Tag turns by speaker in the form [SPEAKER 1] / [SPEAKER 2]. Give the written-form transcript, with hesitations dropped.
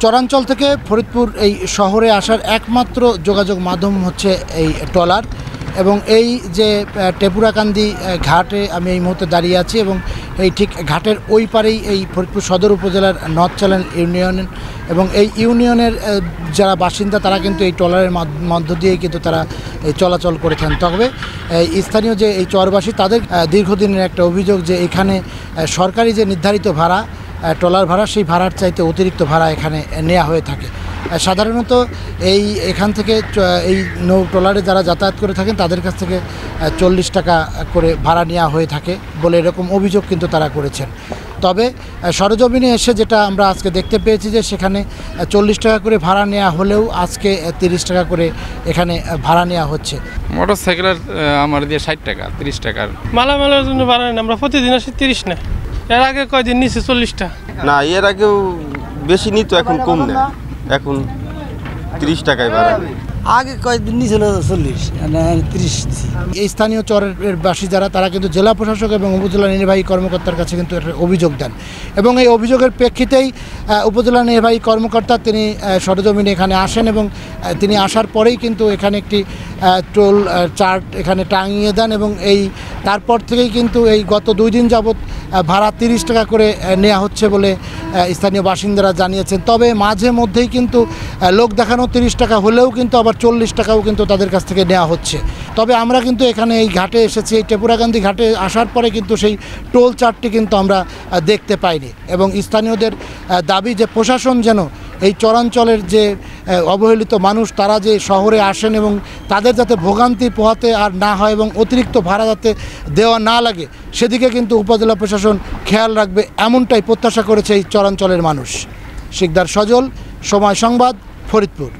[SPEAKER 1] চরাঞ্চল থেকে ফরিদপুর এই শহরে আসার একমাত্র যোগাযোগ মাধ্যম হচ্ছে এই ট্রলার এবং এই যে টেপুরাকান্দি ঘাটে আমি এই মুহূর্তে দাঁড়িয়ে আছি এবং এই ঠিক ঘাটের ওই পারেই এই ফরিদপুর সদর উপজেলার নর্থ চ্যানেল ইউনিয়ন এবং এই ইউনিয়নের যারা বাসিন্দা তারা কিন্তু এই ট্রলারের মধ্য দিয়েই কিন্তু তারা এই চলাচল করেছেন। তবে স্থানীয় যে এই চরবাসী তাদের দীর্ঘদিনের একটা অভিযোগ যে এখানে সরকারি যে নির্ধারিত ভাড়া ট্রলার ভাড়া সেই ভাড়ার চাইতে অতিরিক্ত ভাড়া এখানে নেওয়া হয়ে থাকে। সাধারণত এখান থেকে এই নৌ ট্রলারে যারা যাতায়াত করে থাকেন তাদের কাছ থেকে 40 টাকা করে ভাড়া নেওয়া হয়ে থাকে বলে এরকম অভিযোগ কিন্তু তারা করেছেন। তবে সরজমিনে এসে যেটা আমরা আজকে দেখতে পেয়েছি যে সেখানে 40 টাকা করে ভাড়া নেওয়া হলেও আজকে 30 টাকা করে এখানে ভাড়া নেওয়া হচ্ছে।
[SPEAKER 2] মোটর সাইকেলের আমার দিয়ে 60 টাকা 30 টাকার
[SPEAKER 3] মালামালের জন্য ভাড়া নেই, আমরা প্রতিদিন আসি 30 না, এর আগে কয়দিন নিচে 40 টাকা
[SPEAKER 4] না, এর আগেও বেশি নিত, এখন কম নেয়, এখন 30 টাকায় ভাড়া।
[SPEAKER 5] আগে কয়েকদিন নিয়েছিল 40, 30।
[SPEAKER 1] এই স্থানীয় চরের বাসী যারা তারা কিন্তু জেলা প্রশাসক এবং উপজেলা নির্বাহী কর্মকর্তার কাছে কিন্তু একটা অভিযোগ দেন এবং এই অভিযোগের প্রেক্ষিতেই উপজেলা নির্বাহী কর্মকর্তা তিনি সরজমিনে এখানে আসেন এবং তিনি আসার পরেই কিন্তু এখানে একটি টোল চার্ট এখানে টাঙিয়ে দেন এবং তারপর থেকেই কিন্তু এই গত 2 দিন যাবৎ ভাড়া 30 টাকা করে নেওয়া হচ্ছে বলে স্থানীয় বাসিন্দারা জানিয়েছেন। তবে মাঝে মধ্যেই কিন্তু লোক দেখানো 30 টাকা হলেও কিন্তু আবার 40 টাকাও কিন্তু তাদের কাছ থেকে নেওয়া হচ্ছে। তবে আমরা কিন্তু এখানে এই ঘাটে এসেছি, এই টেপুরাকান্দি ঘাটে আসার পরে কিন্তু সেই টোল চার্টটি কিন্তু আমরা দেখতে পাইনি এবং স্থানীয়দের দাবি যে প্রশাসন যেন এই চরাঞ্চলের যে অবহেলিত মানুষ তারা যে শহরে আসেন এবং তাদের যাতে ভোগান্তি পোহাতে আর না হয় এবং অতিরিক্ত ভাড়া যাতে দেওয়া না লাগে সেদিকে কিন্তু উপজেলা প্রশাসন খেয়াল রাখবে, এমনটাই প্রত্যাশা করেছে এই চরাঞ্চলের মানুষ। শিকদার সজল, সময় সংবাদ, ফরিদপুর।